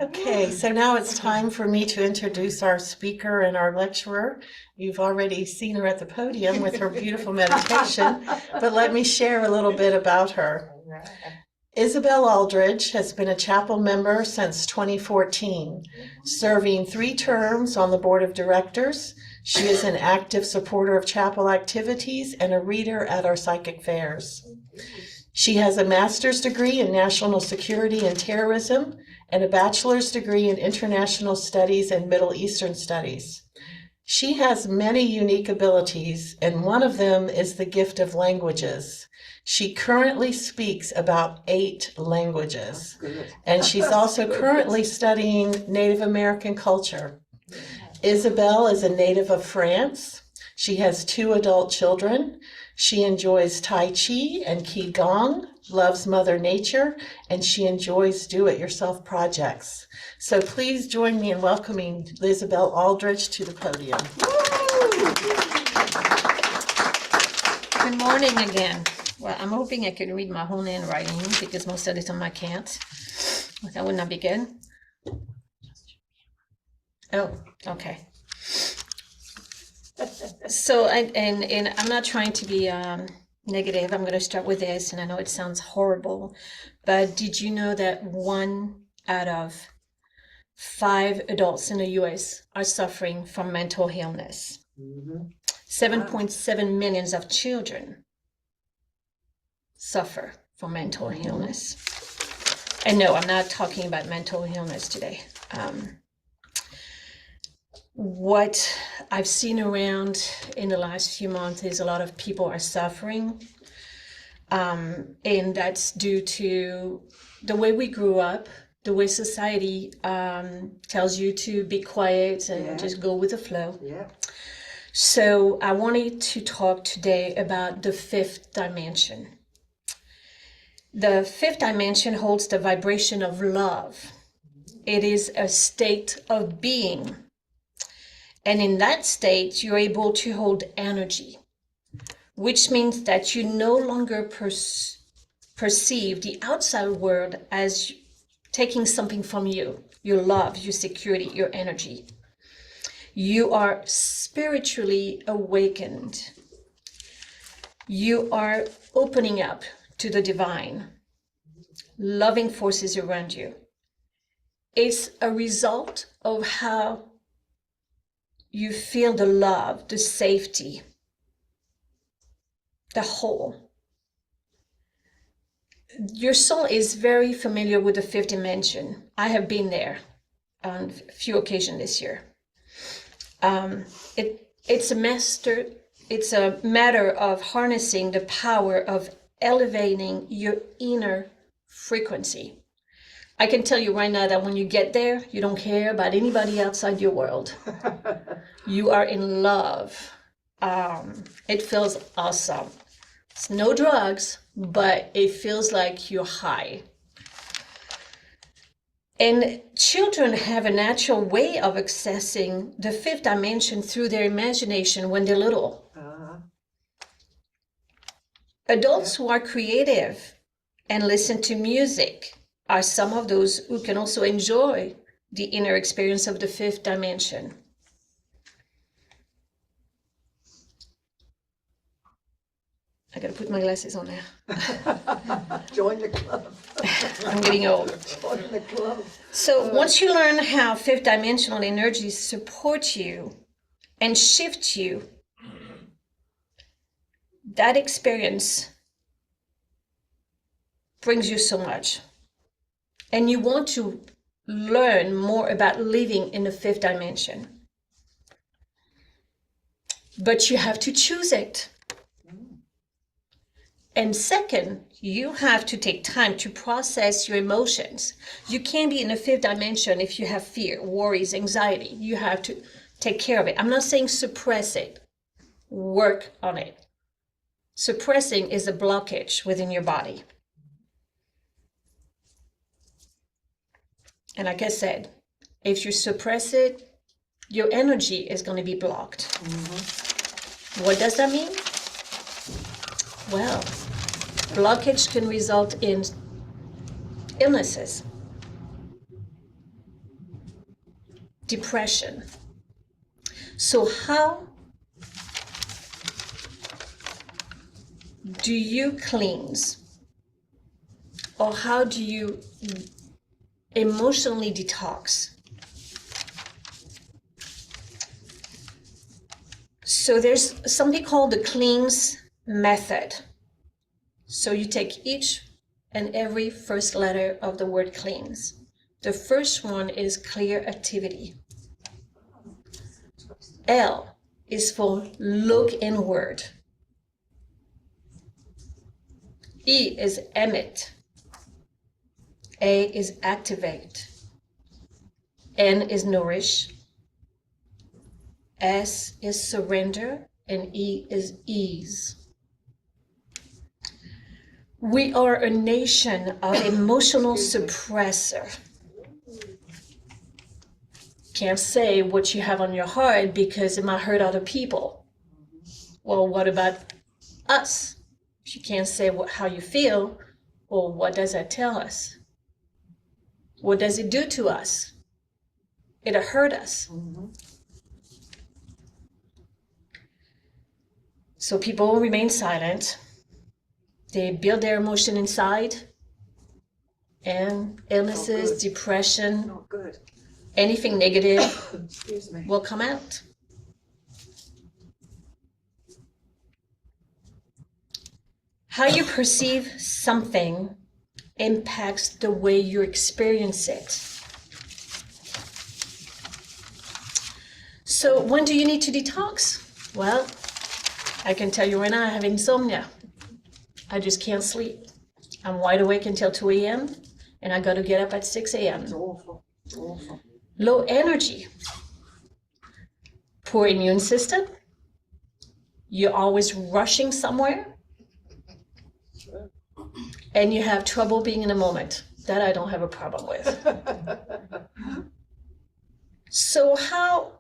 Okay, so now it's time for me to introduce our speaker and our lecturer. You've already seen her at the podium with her beautiful meditation, but let me share a little bit about her. Isabelle Aldridge has been a chapel member since 2014, serving 3 terms on the board of directors. She is an active supporter of chapel activities and a reader at our psychic fairs. She has a master's degree in national security and terrorism and a bachelor's degree in international studies and Middle Eastern studies. She has many unique abilities, and one of them is the gift of languages. She currently speaks about 8 languages, and she's also currently studying Native American culture. Isabelle is a native of France. She has 2 adult children. She enjoys Tai Chi and Qigong, loves Mother Nature, and she enjoys do-it-yourself projects. So please join me in welcoming Isabelle Aldridge to the podium. Good morning again. Well, I'm hoping I can read my own handwriting because most of the time I can't. That would not be good. Oh, okay. So, and I'm not trying to be negative. I'm going to start with this, and I know it sounds horrible, but did you know that 1 out of 5 adults in the U.S. are suffering from mental illness? 7.7 million of children suffer from mental illness. And no, I'm not talking about mental illness today. What I've seen around in the last few months is a lot of people are suffering. And that's due to the way we grew up, the way society tells you to be quiet and just go with the flow. So I wanted to talk today about the 5th dimension. The 5th dimension holds the vibration of love. It is a state of being. And in that state, you're able to hold energy, which means that you no longer perceive the outside world as taking something from you, your love, your security, your energy. You are spiritually awakened. You are opening up to the divine, loving forces around you. It's a result of how you feel the love, the safety, the whole. Your soul is very familiar with the 5th dimension. I have been there on a few occasions this year. It's a matter of harnessing the power of elevating your inner frequency. I can tell you right now that when you get there, you don't care about anybody outside your world. You are in love. It feels awesome. It's no drugs, but it feels like you're high. And children have a natural way of accessing the 5th dimension through their imagination when they're little. Adults who are creative and listen to music are some of those who can also enjoy the inner experience of the 5th dimension. I gotta put my glasses on now. Join the club. I'm getting old. Join the club. So once you learn how 5th dimensional energies support you and shift you, that experience brings you so much. And you want to learn more about living in the 5th dimension. But you have to choose it. And second, you have to take time to process your emotions. You can't be in the 5th dimension if you have fear, worries, anxiety. You have to take care of it. I'm not saying suppress it. Work on it. Suppressing is a blockage within your body. And like I said, if you suppress it, your energy is going to be blocked. What does that mean? Well, blockage can result in illnesses, depression. So how do you cleanse, or how do you emotionally detox? So there's something called the cleanse method. So you take each and every first letter of the word cleanse. The first one is clear activity. L is for look inward. E is emit. A is activate. N is nourish. S is surrender, and E is ease. We are a nation of emotional suppressor. Can't say what you have on your heart because it might hurt other people. Well, what about us? If you can't say how you feel, well, what does that tell us? What does it do to us? It'll hurt us. So people remain silent. They build their emotion inside, and illnesses, depression, anything negative will come out. How you perceive something impacts the way you experience it. So when do you need to detox? Well, I can tell you right now, I have insomnia. I just can't sleep. I'm wide awake until 2 a.m. and I got to get up at 6 a.m. It's awful. It's awful. Low energy. Poor immune system. You're always rushing somewhere. And you have trouble being in the moment. That I don't have a problem with. So how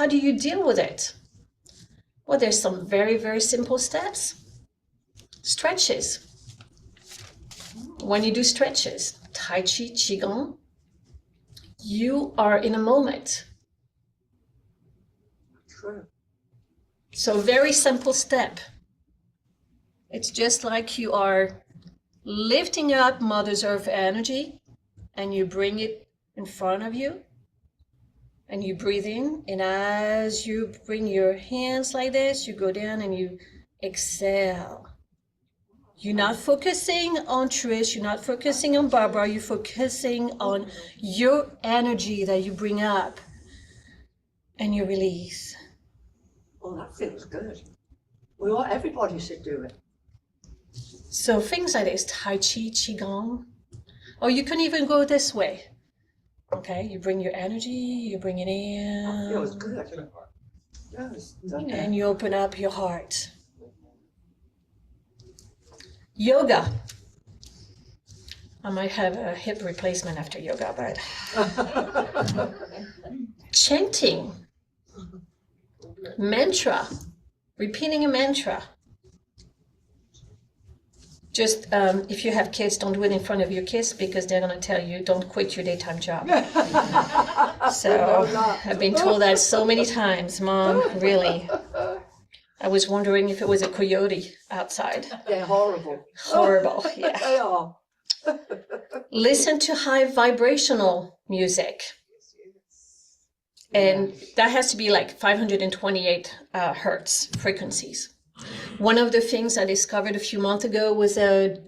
do you deal with it? Well, there's some very, very simple steps. Stretches. When you do stretches, Tai Chi, Qigong, you are in a moment. True. So very simple step. It's just like you are lifting up Mother Earth energy and you bring it in front of you and you breathe in, and as you bring your hands like this, you go down and you exhale. You're not focusing on Trish, you're not focusing on Barbara, you're focusing on your energy that you bring up and you release. Oh, that feels good. Everybody should do it. So things like this, Tai Chi, Qigong, or you can even go this way. Okay, you bring your energy, you bring it in. That feels good. Yes, doesn't it? And you open up your heart. Yoga. I might have a hip replacement after yoga, but chanting, mantra, repeating a mantra. Just if you have kids, don't do it in front of your kids because they're going to tell you don't quit your daytime job. So I've been told that so many times, Mom, really. I was wondering if it was a coyote outside. They're horrible. Horrible, yeah. They are. Listen to high vibrational music. And that has to be like 528 hertz frequencies. One of the things I discovered a few months ago was a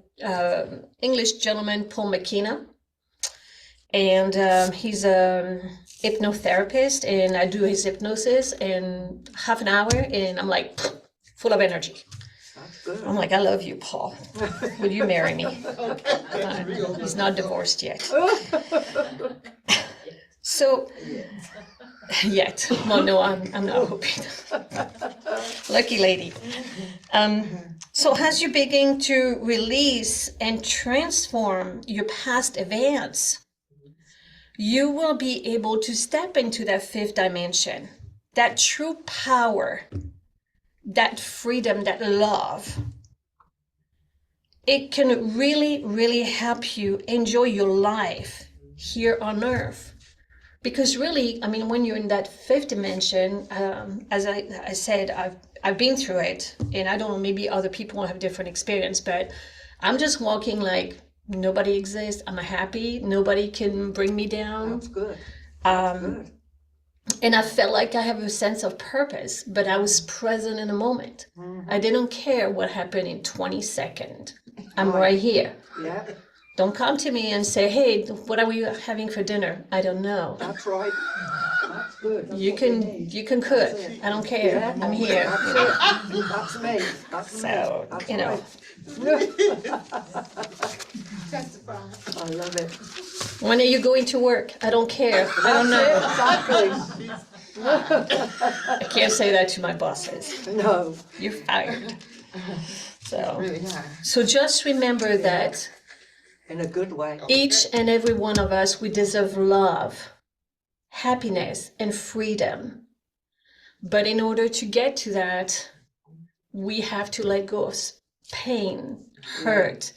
English gentleman, Paul McKenna. And he's a hypnotherapist, and I do his hypnosis in half an hour, and I'm like full of energy. That's good. I'm like, I love you, Paul. Will you marry me? He's not divorced yet. So, yet. Well, no, I'm not hoping. Lucky lady. So as you begin to release and transform your past events, you will be able to step into that fifth dimension, that true power that freedom, that love, it can really, really help you enjoy your life here on earth. Because really, I mean, when you're in that fifth dimension, as I said, I've been through it, and I don't know, maybe other people have different experience, but I'm just walking like nobody exists. I'm happy. Nobody can bring me down. That's good. That's good. And I felt like I have a sense of purpose, but I was present in the moment. I didn't care what happened in 20 seconds. I'm right here. Yeah. Don't come to me and say, hey, what are we having for dinner? I don't know. That's right. That's good. That's You can cook. I don't care. Yeah. I'm here. That's it. That's me. That's me. So, That's you know. I love it. When are you going to work? I don't care. I don't know. Exactly. I can't say that to my bosses. No. You're fired. So just remember that In a good way. each and every one of us, we deserve love, happiness, and freedom. But in order to get to that, we have to let go of pain, hurt.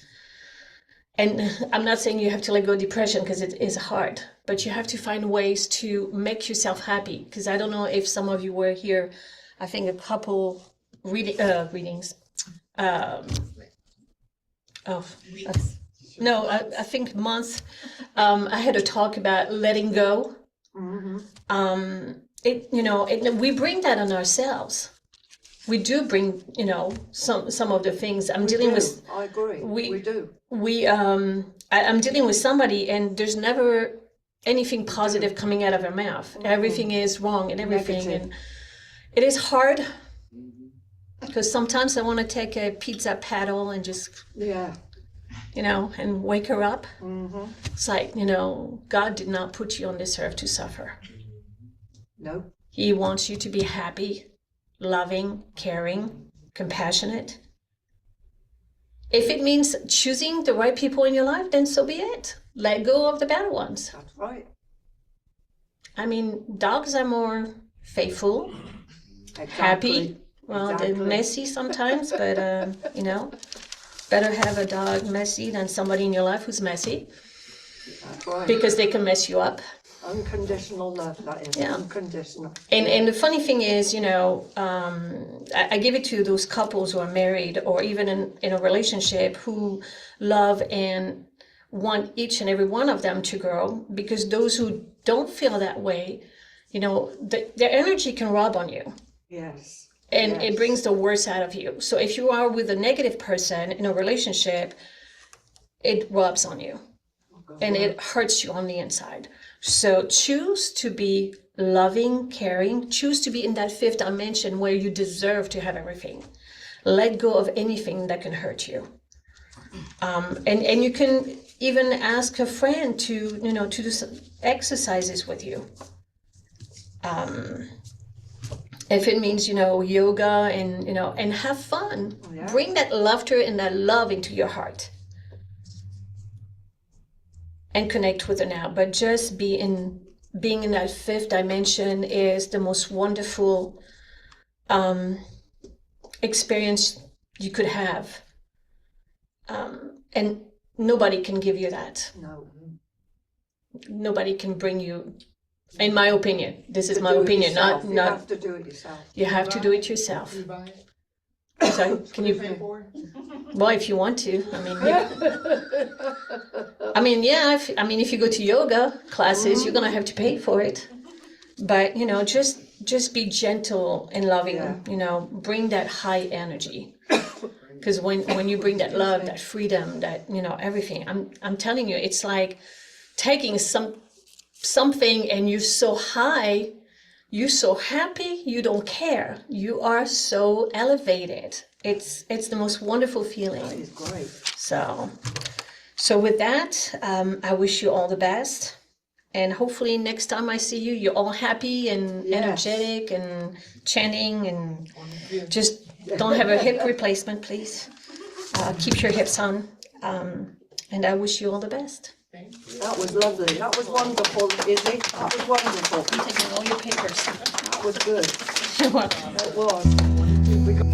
And I'm not saying you have to let go of depression, because it is hard, but you have to find ways to make yourself happy. Because I don't know if some of you were here, I think a couple readings. I think months. I had a talk about letting go. We bring that on ourselves. We do bring, some of the things. I'm dealing with. I agree. We do. I'm dealing with somebody, and there's never anything positive coming out of her mouth. Everything is wrong and everything, Negative. and it is hard. Because sometimes I want to take a pizza paddle and just, and wake her up. It's like, God did not put you on this earth to suffer. No. He wants you to be happy, loving, caring, compassionate. If it means choosing the right people in your life, then so be it. Let go of the bad ones. That's right. I mean, dogs are more faithful, Exactly. happy. Well, Exactly. they're messy sometimes, but, better have a dog messy than somebody in your life who's messy. That's right. Because they can mess you up. Unconditional love, that is. Yeah. Unconditional. And the funny thing is, I give it to those couples who are married or even in a relationship who love and want each and every one of them to grow, because those who don't feel that way, their energy can rub on you. Yes. And Yes. it brings the worst out of you. So if you are with a negative person in a relationship, it rubs on you and it hurts you on the inside. So choose to be loving, caring, choose to be in that fifth dimension where you deserve to have everything. Let go of anything that can hurt you. And you can even ask a friend to do some exercises with you. If it means, yoga and have fun. Yeah. Bring that laughter and that love into your heart. And connect with it now. But just being in that fifth dimension is the most wonderful experience you could have. And nobody can give you that. No. Nobody can bring you. In my opinion, this is To my do it opinion, yourself. not. You have to do it yourself. You have to do it yourself. You buy it? Sorry, can you? Pay for it? Well, if you want to, if you go to yoga classes, you're gonna have to pay for it. But just be gentle and loving. Yeah. Bring that high energy. Because when you bring that love, that freedom, that everything, I'm telling you, it's like taking something and you're so high, you're so happy, you don't care. You are so elevated. It's the most wonderful feeling. That is great. So with that, I wish you all the best. And hopefully next time I see you, you're all happy and Yes. energetic and chanting, and just don't have a hip replacement, please. Keep your hips on. And I wish you all the best. That was lovely. That was wonderful, Izzy. That was wonderful. I'm taking all your papers. That was good. You're welcome. It was. We got